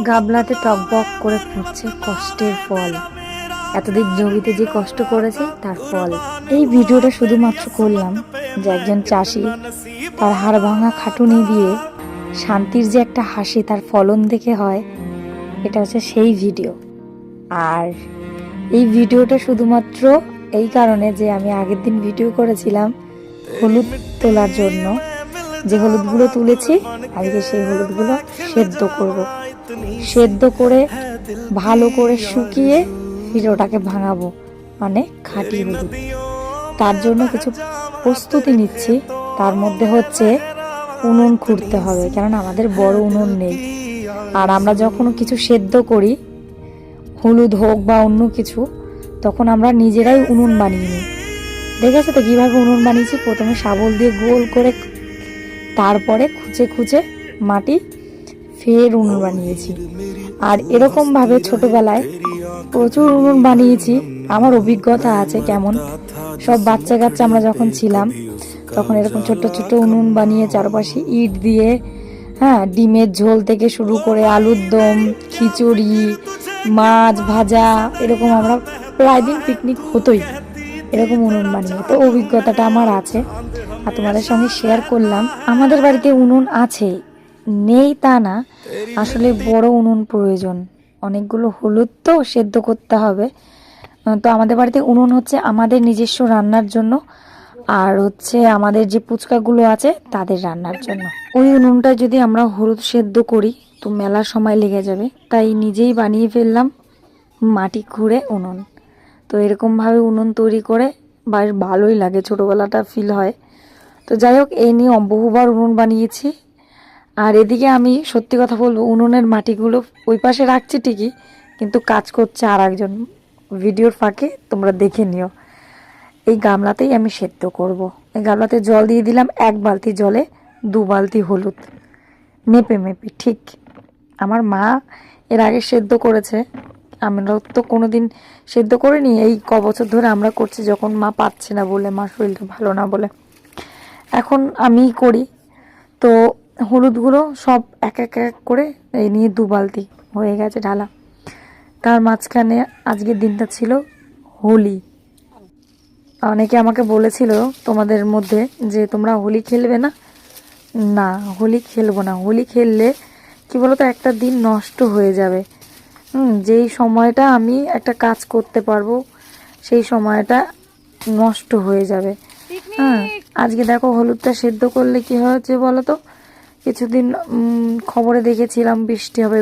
গাবলাতে টকবক করে ফুটছে কষ্টের ফল। এতদিন জমিতে যে কষ্ট করেছে তার ফল। এই ভিডিওটা শুধুমাত্র করলাম যে একজন চাষি তার হাড় ভাঙা খাটুনি দিয়ে শান্তির যে একটা হাসি তার ফলন দেখে হয়, এটা হচ্ছে সেই ভিডিও। আর এই ভিডিওটা শুধুমাত্র এই কারণে যে আমি আগের দিন ভিডিও করেছিলাম হলুদ তোলার জন্য। যে হলুদগুলো তুলেছি আজকে সেই হলুদগুলো সেদ্ধ করব। সেদ্ধ করে ভালো করে শুকিয়ে ফির ওটাকে ভাঙাবো, মানে খাঁটি হলুদ। তার জন্য কিছু প্রস্তুতি নিচ্ছি। তার মধ্যে হচ্ছে উনুন খুঁড়তে হবে, কেননা আমাদের বড় উনুন নেই। আর আমরা যখন কিছু সেদ্ধ করি, হলুদ হোক বা অন্য কিছু, তখন আমরা নিজেরাই উনুন বানিয়ে নিই। দেখেছো তো কিভাবে উনুন বানিয়েছি? প্রথমে শাবল দিয়ে গোল করে, তারপরে খুঁচে খুঁচে মাটি, ফের উনুন বানিয়েছি। আর এরকম ভাবে ছোটবেলায় প্রচুর উনুন বানিয়েছি। আমার অভিজ্ঞতা আছে কেমন। সব বাচ্চা কাচ্চা আমরা যখন ছিলাম তখন এরকম ছোট্ট ছোট্ট উনুন বানিয়ে চারপাশে ইট দিয়ে, ডিমের ঝোল থেকে শুরু করে আলুর দম, খিচুড়ি, মাছ ভাজা, এরকম আমরা প্রায় দিন পিকনিক হতোই এরকম উনুন বানিয়ে। তো অভিজ্ঞতাটা আমার আছে আর তোমাদের সঙ্গে শেয়ার করলাম। আমাদের বাড়িতে উনুন আছে, নেই তা না, আসলে বড় উনুন প্রয়োজন। অনেকগুলো হলুদ তো সেদ্ধ করতে হবে। তো আমাদের বাড়িতে উনুন হচ্ছে আমাদের নিজস্ব রান্নার জন্য, আর হচ্ছে আমাদের যে পুচকাগুলো আছে তাদের রান্নার জন্য। ওই উনুনটা যদি আমরা হলুদ সেদ্ধ করি তো মেলা সময় লেগে যাবে, তাই নিজেই বানিয়ে ফেললাম মাটি খুঁড়ে উনুন। তো এরকমভাবে উনুন তৈরি করে বেশ ভালোই লাগে, ছোটোবেলাটা ফিল হয়। তো যাই হোক, এই নিয়ে বহুবার উনুন বানিয়েছি। আর এদিকে আমি সত্যি কথা বলবো, উনুনের মাটিগুলো ওই পাশে রাখছি ঠিকই, কিন্তু কাজ করছে আর একজন। ভিডিওর ফাঁকে তোমরা দেখে নিও। এই গামলাতেই আমি সেদ্ধ করব। এই গামলাতে জল দিয়ে দিলাম, 1 বালতি জলে 2 বালতি হলুদ, মেপে মেপে। ঠিক আমার মা এর আগে সেদ্ধ করেছে, আমরা তো কোনোদিন সেদ্ধ করিনি। এই বছর ধরে আমরা করছি, যখন মা পাচ্ছে না বলে, মা শরীরটা ভালো না বলে, এখন আমিই করি। তো হলুদগুলো সব এক এক এক করে এই নিয়ে 2 বালতি হয়ে গেছে ঢালা। তার মাঝখানে আজকের দিনটা ছিল হোলি। অনেকে আমাকে বলেছিল তোমাদের মধ্যে যে তোমরা হোলি খেলবে না। না, হোলি খেলবো না। হোলি খেললে কি বলতো, একটা দিন নষ্ট হয়ে যাবে। যেই সময়টা আমি একটা কাজ করতে পারবো সেই সময়টা নষ্ট হয়ে যাবে। আজকে দেখো হলুদটা সেদ্ধ করলে কি হয়েছে বলো তো, কিছুদিন খবরে দেখেছিলাম বৃষ্টি হবে।